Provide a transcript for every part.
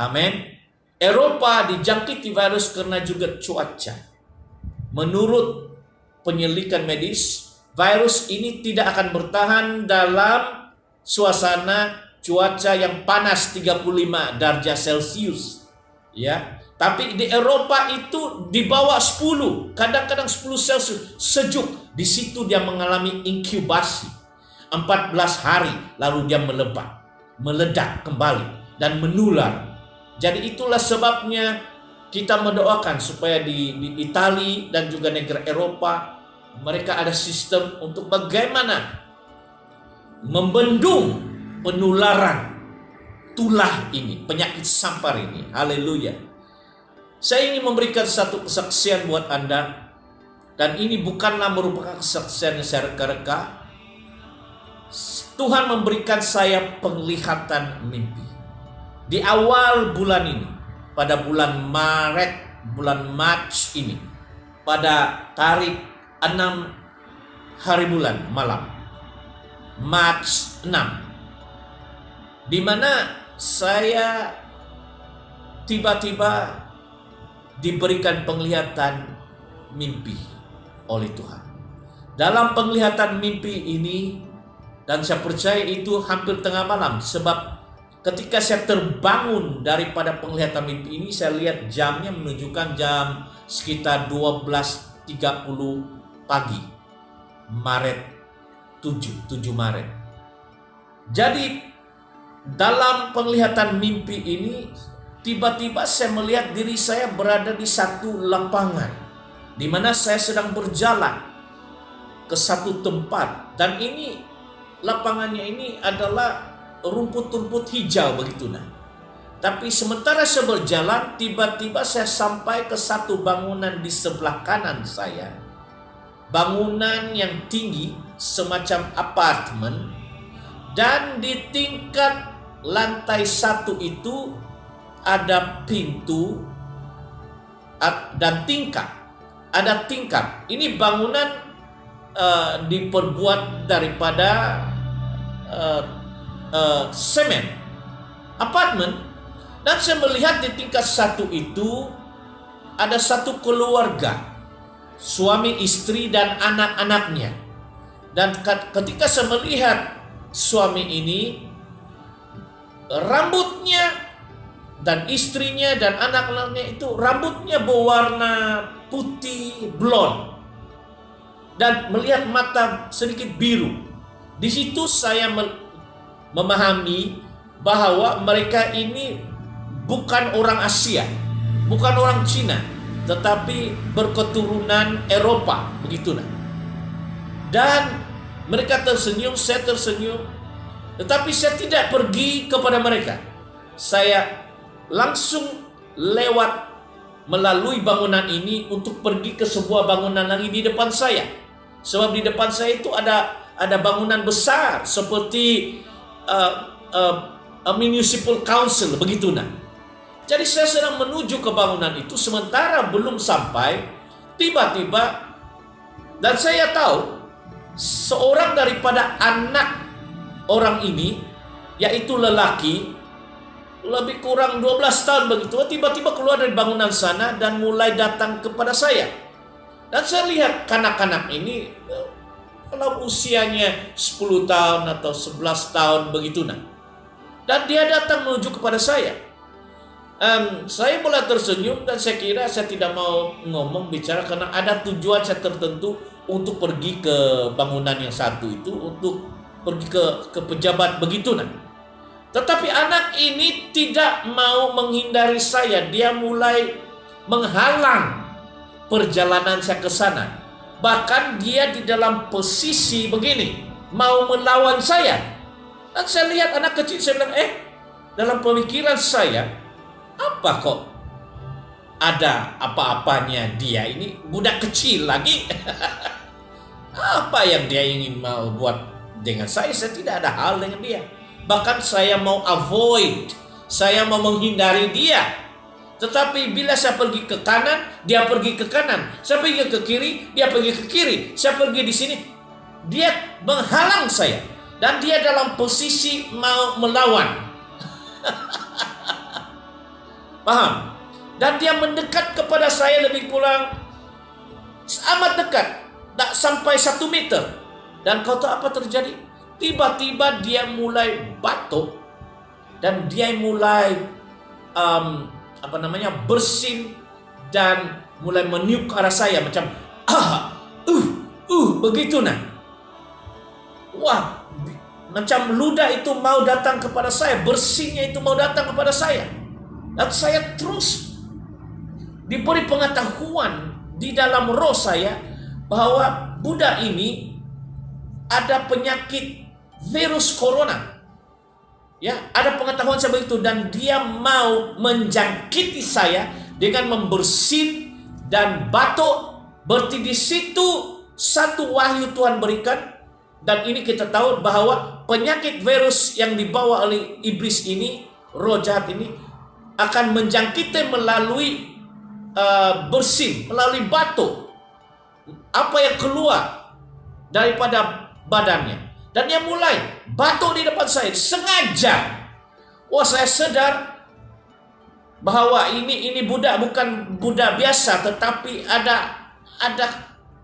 Amin. Eropa dijangkiti virus karena juga cuaca. Menurut penyelidikan medis, virus ini tidak akan bertahan dalam suasana cuaca yang panas 35 derajat Celcius. Ya. Tapi di Eropa itu di bawah 10, kadang-kadang 10 Celcius, sejuk. Di situ dia mengalami inkubasi 14 hari, lalu dia meledak kembali dan menular. Jadi itulah sebabnya kita mendoakan supaya di Italia dan juga negara Eropa mereka ada sistem untuk bagaimana membendung penularan tulah ini, penyakit sampar ini. Haleluya. Saya ingin memberikan satu kesaksian buat Anda, dan ini bukanlah merupakan kesaksian yang saya reka-reka. Tuhan memberikan saya penglihatan mimpi. Di awal bulan ini, pada bulan Maret ini, pada tarik 6 hari bulan malam, Maret 6, di mana saya tiba-tiba diberikan penglihatan mimpi oleh Tuhan. Dalam penglihatan mimpi ini, dan saya percaya itu hampir tengah malam, sebab ketika saya terbangun daripada penglihatan mimpi ini, saya lihat jamnya menunjukkan jam sekitar 12.30 pagi, Maret 7 Maret. Jadi dalam penglihatan mimpi ini, tiba-tiba saya melihat diri saya berada di satu lapangan, di mana saya sedang berjalan ke satu tempat, dan ini lapangannya ini adalah rumput-rumput hijau begitu nah. Tapi sementara saya berjalan, tiba-tiba saya sampai ke satu bangunan di sebelah kanan saya. Bangunan yang tinggi semacam apartemen, dan di tingkat lantai 1 itu ada pintu dan tingkat. Ada tingkat. Ini bangunan diperbuat daripada semen, apartemen. Dan saya melihat di tingkat 1 itu ada satu keluarga, suami, istri, dan anak-anaknya. Dan ketika saya melihat suami ini, rambutnya dan istrinya dan anak-anaknya itu rambutnya berwarna putih blond, dan melihat mata sedikit biru. Di situ saya memahami bahwa mereka ini bukan orang Asia, bukan orang Cina, tetapi berketurunan Eropa, begitu nah. Dan mereka tersenyum, saya tersenyum, tetapi saya tidak pergi kepada mereka. Saya langsung lewat melalui bangunan ini untuk pergi ke sebuah bangunan lagi di depan saya. Sebab di depan saya itu ada bangunan besar seperti municipal council, begitu nah. Jadi saya sedang menuju ke bangunan itu, sementara belum sampai, tiba-tiba, dan saya tahu seorang daripada anak orang ini, yaitu lelaki, lebih kurang 12 tahun begitu, tiba-tiba keluar dari bangunan sana dan mulai datang kepada saya. Dan saya lihat kanak-kanak ini, kalau usianya 10 tahun atau 11 tahun begitu nah. Dan dia datang menuju kepada saya. Saya mulai tersenyum, dan saya kira saya tidak mau ngomong bicara karena ada tujuan saya tertentu untuk pergi ke bangunan yang satu itu, untuk pergi ke pejabat begitu nah. Tetapi anak ini tidak mau menghindari saya. Dia mulai menghalang perjalanan saya ke sana. Bahkan dia di dalam posisi begini, mau melawan saya. Dan saya lihat anak kecil, saya bilang, dalam pemikiran saya, apa kok ada apa-apanya dia ini, budak kecil lagi. Apa yang dia ingin mau buat dengan saya tidak ada hal dengan dia. Bahkan saya mau avoid, saya mau menghindari dia. Tetapi bila saya pergi ke kanan, dia pergi ke kanan. Saya pergi ke kiri, dia pergi ke kiri. Saya pergi di sini, dia menghalang saya. Dan dia dalam posisi mau melawan. Paham? Dan dia mendekat kepada saya lebih kurang amat dekat, tak sampai 1 meter. Dan kau tahu apa terjadi? Tiba-tiba dia mulai batuk dan dia mulai bersin dan mulai meniup ke arah saya macam begitu nah. Wah, macam ludah itu mau datang kepada saya, bersinnya itu mau datang kepada saya. Dan saya terus diberi pengetahuan di dalam roh saya bahwa budak ini ada penyakit virus corona. Ya, ada pengetahuan seperti itu dan dia mau menjangkiti saya dengan membersin dan batuk. Berarti di situ satu wahyu Tuhan berikan, dan ini kita tahu bahwa penyakit virus yang dibawa oleh iblis ini, roh jahat ini, akan menjangkiti melalui bersin, melalui batuk. Apa yang keluar daripada badannya. Dan dia mulai batuk di depan saya sengaja. Wah, saya sadar bahwa ini budak bukan budak biasa, tetapi ada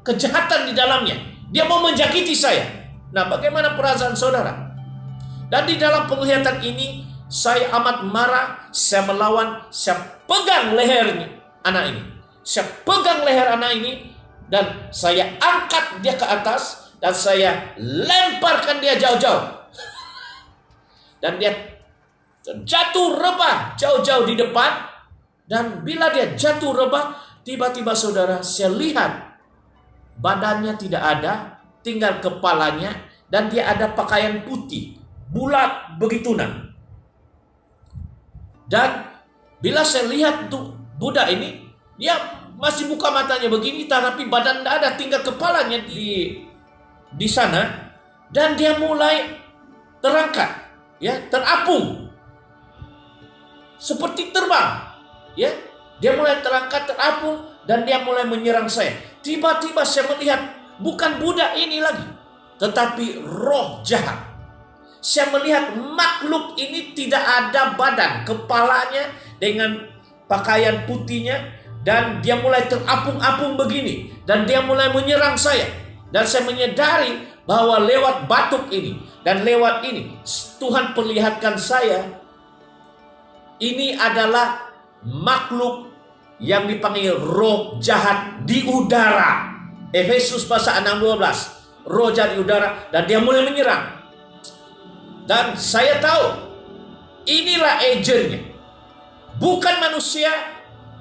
kejahatan di dalamnya. Dia mau menjangkiti saya. Nah, bagaimana perasaan saudara? Dan di dalam penglihatan ini saya amat marah, saya melawan, saya pegang lehernya anak ini. Saya pegang leher anak ini dan saya angkat dia ke atas. Dan saya lemparkan dia jauh-jauh. Dan dia jatuh rebah jauh-jauh di depan. Dan bila dia jatuh rebah, tiba-tiba saudara, saya lihat badannya tidak ada, tinggal kepalanya. Dan dia ada pakaian putih, bulat begitu nah. Dan bila saya lihat tuh budak ini, dia masih buka matanya begini, tapi badan tidak ada, tinggal kepalanya di sana, dan dia mulai terangkat, ya, terapung seperti terbang, ya. Dia mulai terangkat, terapung, dan dia mulai menyerang saya. Tiba-tiba saya melihat bukan budak ini lagi, tetapi roh jahat. Saya melihat makhluk ini tidak ada badan, kepalanya dengan pakaian putihnya, dan dia mulai terapung-apung begini, dan dia mulai menyerang saya. Dan saya menyadari bahwa lewat batuk ini dan lewat ini Tuhan perlihatkan saya ini adalah makhluk yang dipanggil roh jahat di udara. Efesus pasal 6:12. Roh jahat di udara, dan dia mulai menyerang. Dan saya tahu inilah agennya. Bukan manusia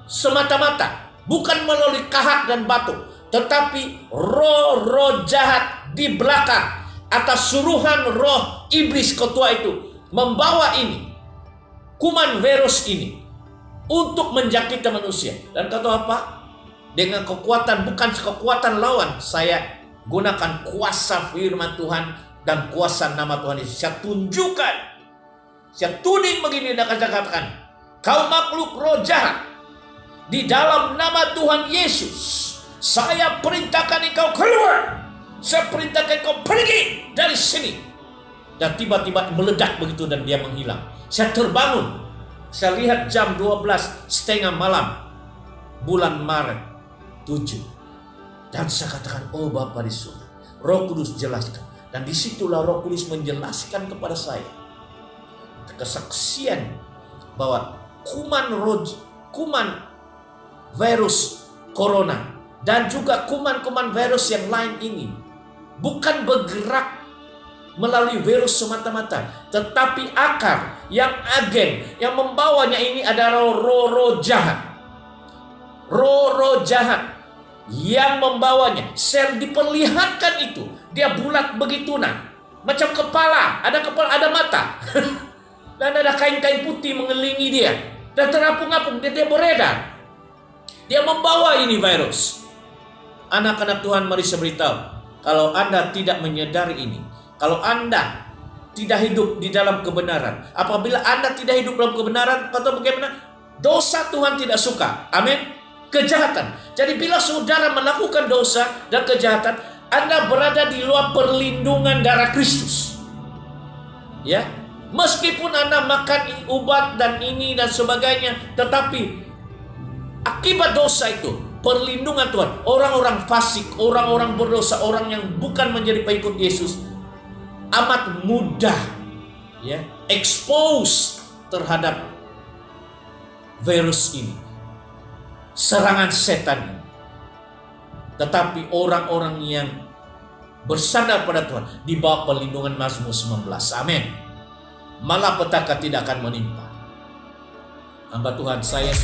semata-mata, bukan melalui kahak dan batuk, tetapi roh-roh jahat di belakang atas suruhan roh iblis ketua itu membawa ini, kuman virus ini, untuk menjangkiti manusia. Dan kata apa? Dengan kekuatan, bukan kekuatan lawan, saya gunakan kuasa firman Tuhan dan kuasa nama Tuhan Yesus. Saya tunjukkan, saya tuding begini dan katakan, kau makhluk roh jahat, di dalam nama Tuhan Yesus saya perintahkan engkau keluar. Saya perintahkan engkau pergi dari sini. Dan tiba-tiba meledak begitu dan dia menghilang. Saya terbangun. Saya lihat jam 12:30 malam. Bulan Maret 7. Dan saya katakan, oh Bapa di surga, Roh Kudus jelaskan. Dan disitulah Roh Kudus menjelaskan kepada saya kesaksian bahwa kuman virus corona dan juga kuman-kuman virus yang lain ini bukan bergerak melalui virus semata-mata, tetapi akar yang agen yang membawanya ini adalah roh-roh jahat. Roh-roh jahat yang membawanya. Sel diperlihatkan itu, dia bulat begitu nah, macam kepala, ada mata. Dan ada kain-kain putih mengelilingi dia. Dan terapung-apung dia beredar. Dia membawa ini virus. Anak-anak Tuhan, mari saya beritahu, kalau Anda tidak menyadari ini, kalau Anda tidak hidup di dalam kebenaran, apabila Anda tidak hidup dalam kebenaran, kata bagaimana? Dosa Tuhan tidak suka. Amin. Kejahatan. Jadi bila saudara melakukan dosa dan kejahatan, Anda berada di luar perlindungan darah Kristus. Ya, Meskipun Anda makan obat dan ini dan sebagainya, tetapi akibat dosa itu, perlindungan Tuhan, orang-orang fasik, orang-orang berdosa, orang yang bukan menjadi pengikut Yesus, amat mudah ya expose terhadap virus ini, serangan setan. Tetapi orang-orang yang bersandar pada Tuhan di bawah perlindungan Mazmur 19. Amin. Malapetaka tidak akan menimpa. Hamba Tuhan, saya